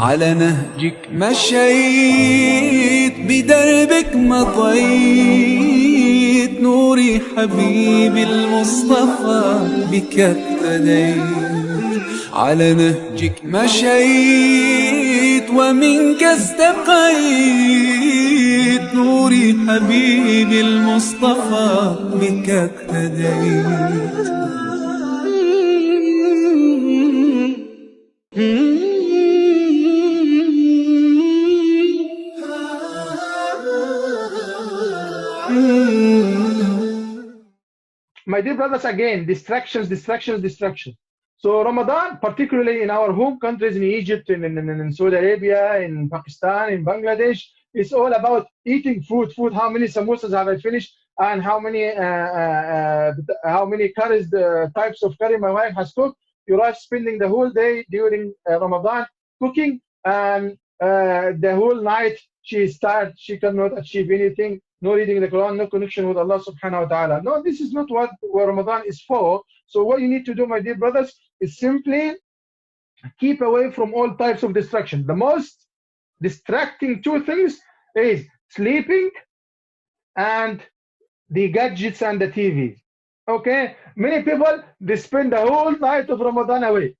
على نهجك مشيت بدربك مضيت نوري حبيبي المصطفى بك اقتديت على نهجك مشيت ومنك استقيت نوري حبيبي المصطفى بك اقتديت My dear brothers, again, distractions, distractions, distractions. So Ramadan, particularly in our home countries, in Egypt, in Saudi Arabia, in Pakistan, in Bangladesh, it's all about eating food. How many samosas have I finished, and how many curries, types of curry my wife has cooked. Your wife spending the whole day during Ramadan cooking, and the whole night she is tired. She cannot achieve anything. No reading the Quran, no connection with Allah subhanahu wa ta'ala. No, this is not what Ramadan is for. So what you need to do, my dear brothers, is simply keep away from all types of distraction. The most distracting two things is sleeping and the gadgets and the TV. Okay? Many people, they spend the whole night of Ramadan away.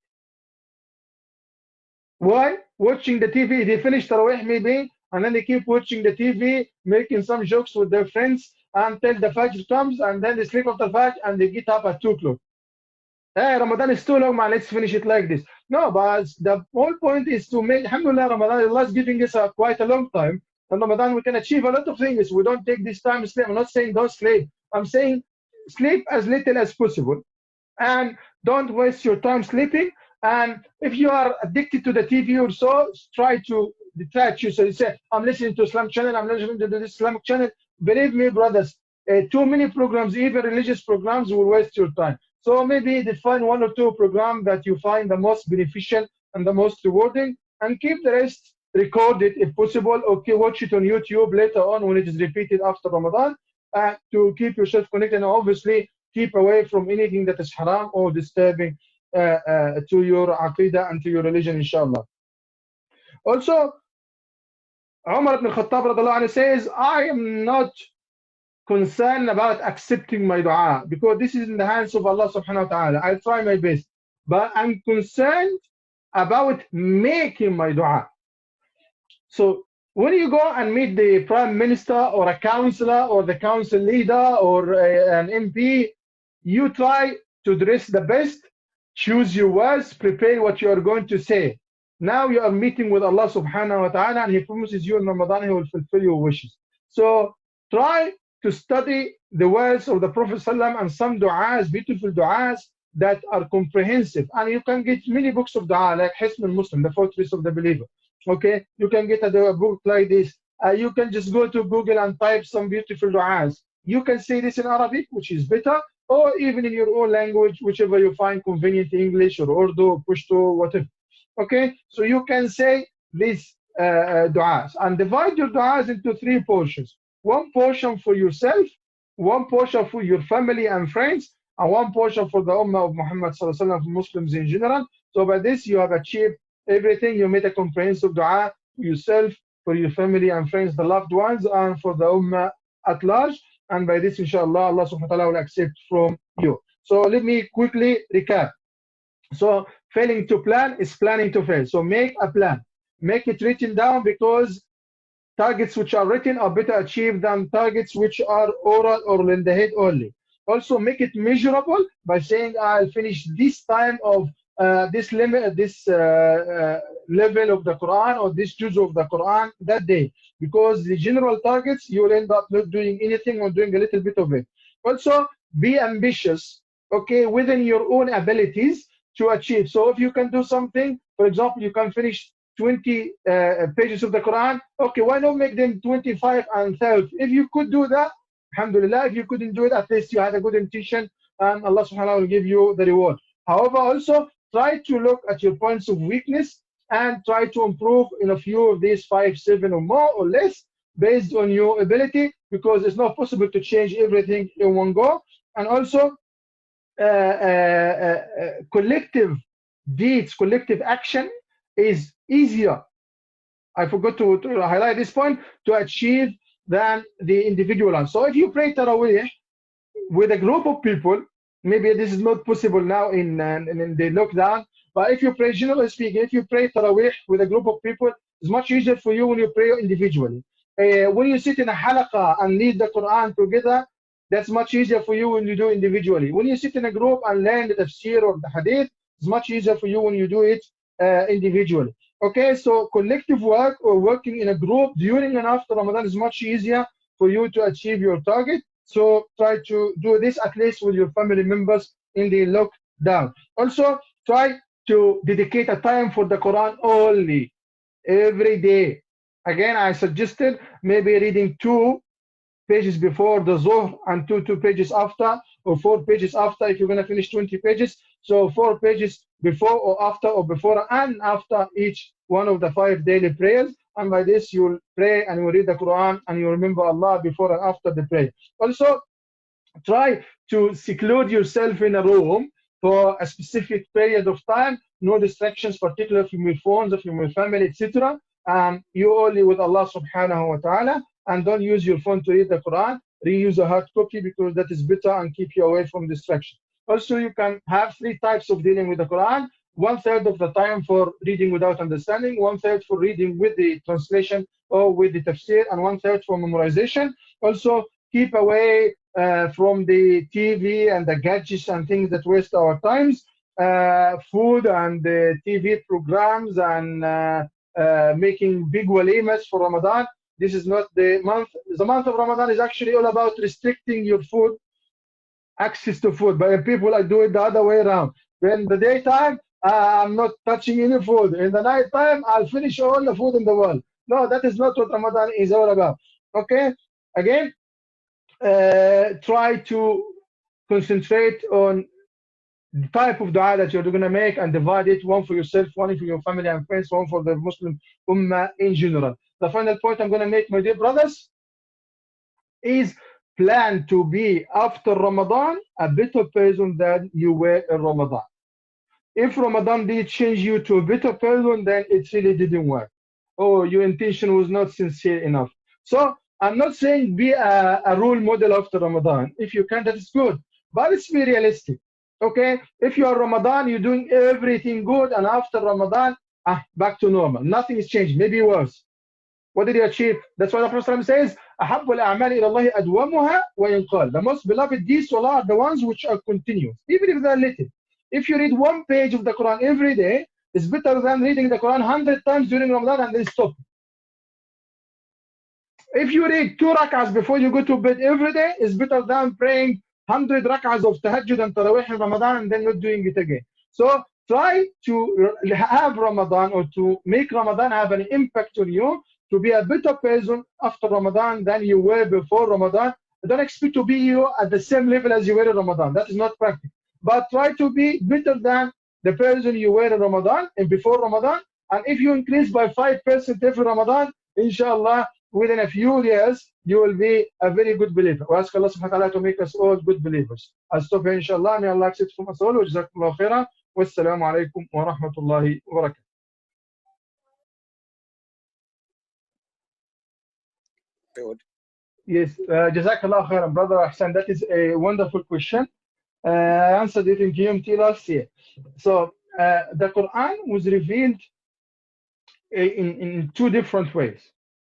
Why? Watching the TV. They finish Tarawih maybe, and then they keep watching the TV, making some jokes with their friends until the Fajr comes, and then they sleep after Fajr and they get up at 2 o'clock. Hey, Ramadan is too long, man. Let's finish it like this. No, but the whole point is to make, alhamdulillah, Ramadan, Allah is giving us quite a long time. And Ramadan, we can achieve a lot of things. We don't take this time to sleep. I'm not saying don't sleep. I'm saying sleep as little as possible. And don't waste your time sleeping. And if you are addicted to the TV or so, try to detach you. So you say, I'm listening to Islam channel, I'm listening to this Islamic channel. Believe me, brothers, too many programs, even religious programs, will waste your time. So maybe define one or two programs that you find the most beneficial and the most rewarding, and keep the rest, record it if possible. Okay, watch it on YouTube later on when it is repeated after Ramadan, to keep yourself connected, and obviously keep away from anything that is haram or disturbing to your aqidah and to your religion, inshallah. Also, Umar ibn Khattab radiallahu anhu says, I am not concerned about accepting my dua, because this is in the hands of Allah subhanahu wa ta'ala. I'll try my best. But I'm concerned about making my dua. So when you go and meet the prime minister or a councillor or the council leader or an MP, you try to dress the best, choose your words, prepare what you are going to say. Now you are meeting with Allah subhanahu wa ta'ala, and He promises you in Ramadan He will fulfill your wishes. So try to study the words of the Prophet ﷺ and some du'as, beautiful du'as that are comprehensive. And you can get many books of du'a, like Hisn al-Muslim, the fortress of the believer. Okay, you can get a book like this. You can just go to Google and type some beautiful du'as. You can say this in Arabic, which is better, or even in your own language, whichever you find convenient, English or Urdu, Pashto, whatever. Okay, so you can say these du'as and divide your du'as into three portions. One portion for yourself, one portion for your family and friends, and one portion for the Ummah of Muhammad sallallahu alaihi wasallam, Muslims in general. So by this you have achieved everything. You made a comprehensive dua for yourself, for your family and friends, the loved ones, and for the Ummah at large. And by this, inshallah, Allah subhanahu wa ta'ala will accept from you. So let me quickly recap. So failing to plan is planning to fail. So make a plan. Make it written down, because targets which are written are better achieved than targets which are oral or in the head only. Also make it measurable by saying I'll finish this time of this limit, this level of the Quran, or this juz of the Quran that day. Because the general targets, you will end up not doing anything or doing a little bit of it. Also be ambitious, okay, within your own abilities to achieve. So if you can do something, for example, you can finish 20 pages of the Quran, okay, why not make them 25 and 30? If you could do that, alhamdulillah. If you couldn't do it, at least you had a good intention, and Allah subhanahu wa ta'ala will give you the reward. However, also try to look at your points of weakness and try to improve in a few of these 5, 7 or more or less based on your ability, because it's not possible to change everything in one go. And also collective deeds, collective action is easier I forgot to highlight this point, to achieve than the individual one. So if you pray Taraweeh with a group of people, maybe this is not possible now in the lockdown, but if you pray, generally speaking, if you pray Taraweeh with a group of people, it's much easier for you when you pray individually. When you sit in a halaqah and read the Quran together, that's much easier for you when you do individually. When you sit in a group and learn the tafsir or the hadith, it's much easier for you when you do it individually. Okay, so collective work or working in a group during and after Ramadan is much easier for you to achieve your target. So try to do this at least with your family members in the lockdown. Also, try to dedicate a time for the Quran only every day. Again, I suggested maybe reading 2 pages before the Zuhr and two pages after, or 4 pages after if you're going to finish 20 pages. So 4 pages before or after, or before and after each one of the 5 daily prayers. And by this you'll pray and you'll read the Quran and you remember Allah before and after the prayer. Also, try to seclude yourself in a room for a specific period of time, no distractions, particularly from your phones, from your family, etc. You only with Allah subhanahu wa ta'ala, and don't use your phone to read the Quran. Reuse a hard copy because that is better and keep you away from distraction. Also, you can have 3 types of dealing with the Quran. 1/3 of the time for reading without understanding, 1/3 for reading with the translation or with the tafsir, and 1/3 for memorization. Also, keep away from the TV and the gadgets and things that waste our times. Food and TV programs and making big walimas for Ramadan. This is not the month. The month of Ramadan is actually all about restricting your food, access to food. But people do it the other way around. In the daytime, I'm not touching any food. In the night time, I'll finish all the food in the world. No, that is not what Ramadan is all about. Okay? Again, try to concentrate on the type of dua that you're going to make and divide it, one for yourself, one for your family and friends, one for the Muslim Ummah in general. The final point I'm going to make, my dear brothers, is plan to be after Ramadan a better person than you were in Ramadan. If Ramadan did change you to a better person, then it really didn't work. Oh, your intention was not sincere enough. So I'm not saying be a role model after Ramadan. If you can, that is good. But let's be realistic. Okay? If you are Ramadan, you're doing everything good, and after Ramadan, back to normal. Nothing is changed. Maybe worse. What did you achieve? That's why the Prophet says, أَحَبُّ الْأَعْمَالِ إِلَى اللَّهِ أَدْوَمُهَا وَيَنْقَالِ. The most beloved deeds to Allah are the ones which are continuous, even if they're little. If you read 1 page of the Quran every day, it's better than reading the Quran 100 times during Ramadan and then stop. If you read 2 rak'ahs before you go to bed every day, it's better than praying 100 rak'ahs of tahajjud and tarawih in Ramadan and then not doing it again. So try to have Ramadan, or to make Ramadan have an impact on you, to be a better person after Ramadan than you were before Ramadan. Don't expect to be you at the same level as you were in Ramadan. That is not practical. But try to be better than the person you were in Ramadan and before Ramadan. And if you increase by 5% every Ramadan, inshallah, within a few years, you will be a very good believer. We ask Allah subhanahu wa ta'ala to make us all good believers. I'll stop here, inshallah. May Allah accept from us all. Jazakumullah khairan. Wassalamu alaikum wa rahmatullahi wa barakatuh. Good. Yes, Jazakallah khairan, brother Ahsan. That is a wonderful question. I answered it in GMT last year. So the Quran was revealed in 2 different ways.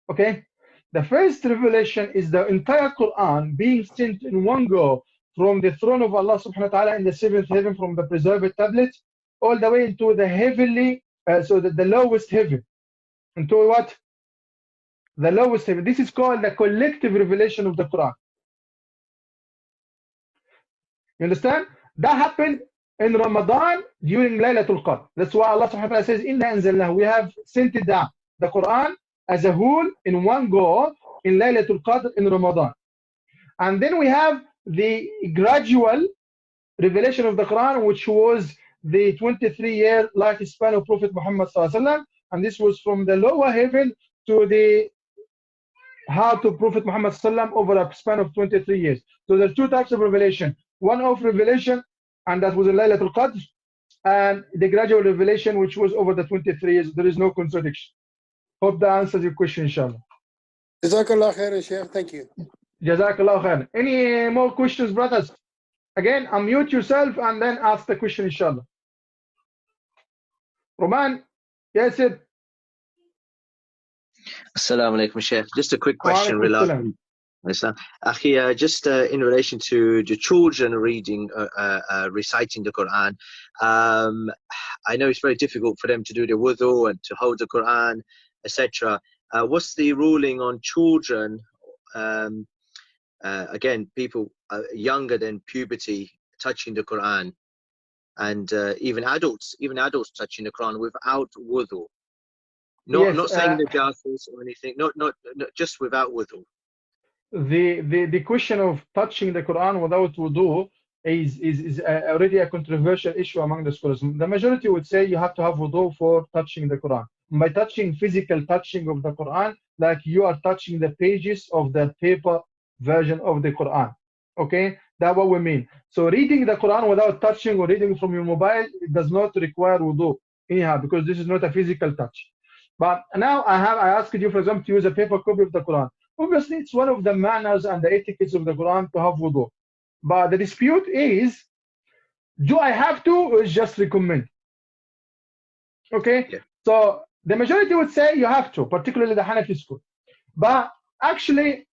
Okay, the first revelation is the entire Quran being sent in one go from the throne of Allah subhanahu wa ta'ala in the 7th heaven, from the preserved tablet, all the way into the heavenly, the lowest heaven. Into what? The lowest heaven. This is called the collective revelation of the Quran. You understand? That happened in Ramadan during Laylatul Qadr. That's why Allah subhanahu wa ta'ala says, Inna anzalnahu. We have sent it down, the Quran as a whole in one go in Laylatul Qadr in Ramadan. And then we have the gradual revelation of the Quran, which was the 23-year lifespan of Prophet Muhammad sallallahu alaihi wasallam, and this was from the lower heaven to the heart of Prophet Muhammad sallallahu alaihi wasallam over a span of 23 years. So there are 2 types of revelation. One of revelation, and that was in Laylatul Qadr, and the gradual revelation, which was over the 23 years. There is no contradiction. Hope that answers your question, inshallah. Jazakallah khair, Sheikh. Thank you. Jazakallah khair. Any more questions, brothers? Again, unmute yourself and then ask the question, inshallah. Roman, yes, it. Assalamu alaikum, Sheikh. Just a quick question Alaikum regarding Akhi, just in relation to the children reading, reciting the Quran. I know it's very difficult for them to do the wudu and to hold the Quran, etc. What's the ruling on children? Again, people younger than puberty touching the Quran, and even adults touching the Quran without wudu. Not saying the gases or anything. Not just without wudu. The question of touching the Quran without wudu is already a controversial issue among the scholars. The majority would say you have to have wudu for touching the Quran. By touching, physical touching of the Quran, like you are touching the pages of the paper version of the Quran. Okay, that's what we mean. So reading the Quran without touching or reading from your mobile, it does not require wudu anyhow, because this is not a physical touch. But now I asked you, for example, to use a paper copy of the Quran. Obviously, it's one of the manners and the etiquettes of the Quran to have wudu. But the dispute is, do I have to, or is just recommend? Okay, yeah. So the majority would say you have to, particularly the Hanafi school. But actually,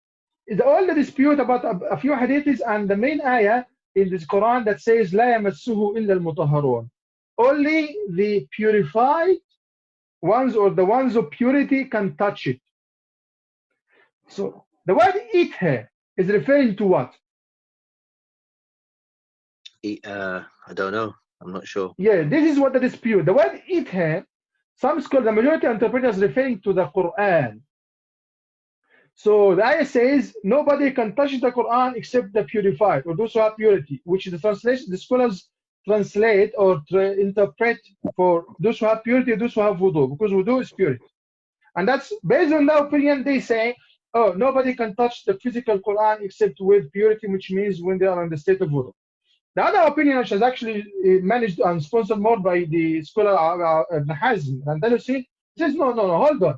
all the dispute about a few hadiths and the main ayah in this Quran that says, لا يمسه إلا المطهرون. Only the purified ones or the ones of purity can touch it. So the word eat here is referring to what? I don't know. I'm not sure. Yeah, this is what the dispute. The word eat here, some scholars, the majority interpreters referring to the Quran. So the ayah says nobody can touch the Quran except the purified or those who have purity, which is the translation. The scholars translate or interpret for those who have purity, those who have wudu, because wudu is purity. And that's based on their opinion. They say, oh, nobody can touch the physical Quran except with purity, which means when they are in the state of wudu. The other opinion, which is actually managed and sponsored more by the scholar Ibn Hazm, Andalusi, says, no, hold on.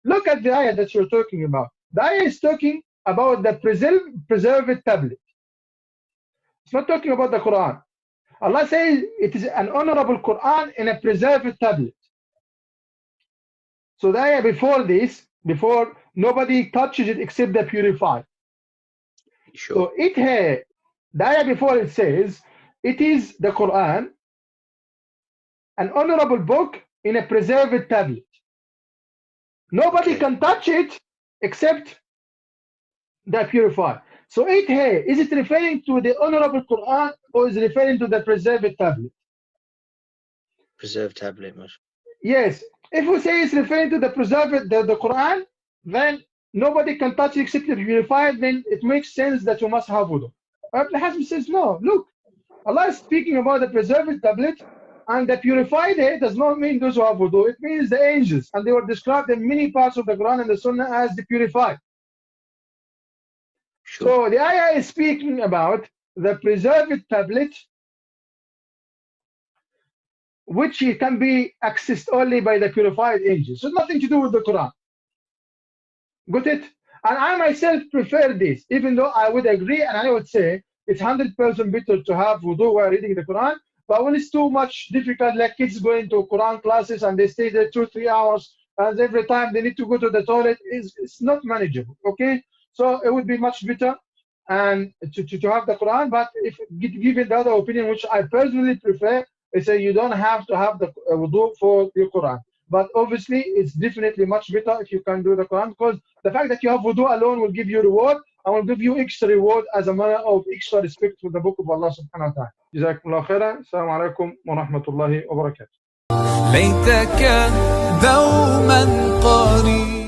Look at the ayah that you're talking about. The ayah is talking about the preserved tablet. It's not talking about the Quran. Allah says it is an honorable Quran in a preserved tablet. So the ayah before this, before nobody touches it except the purified. Sure. So it here, the ayah before it says, it is the Quran, an honorable book in a preserved tablet. Nobody can touch it except the purified. So it here, is it referring to the honorable Quran or is it referring to the preserved tablet? Preserved tablet, much. Yes. If we say it's referring to the preserved, the Quran, then nobody can touch it except the purified, then it makes sense that you must have wudu. Ibn Hazm says, no, look, Allah is speaking about the preserved tablet, and the purified here does not mean those who have wudu. It means the angels, and they were described in many parts of the Quran and the Sunnah as the purified. Sure. So the ayah is speaking about the preserved tablet, which can be accessed only by the purified angels. So nothing to do with the Quran. Got it? And I myself prefer this, even though I would agree and I would say it's 100% better to have wudu while reading the Quran. But when it's too much difficult, like kids going to Quran classes and they stay there 2-3 hours, and every time they need to go to the toilet, it's not manageable. Okay? So it would be much better and to have the Quran. But if given the other opinion, which I personally prefer, they say you don't have to have the wudu for your Quran. But obviously, it's definitely much better if you can do the Quran, because the fact that you have wudu alone will give you reward and will give you extra reward as a manner of extra respect for the book of Allah subhanahu wa ta'ala. Jazakumullah khairan. Assalamu alaikum wa rahmatullahi wa barakatuh. ليتك دوما قريب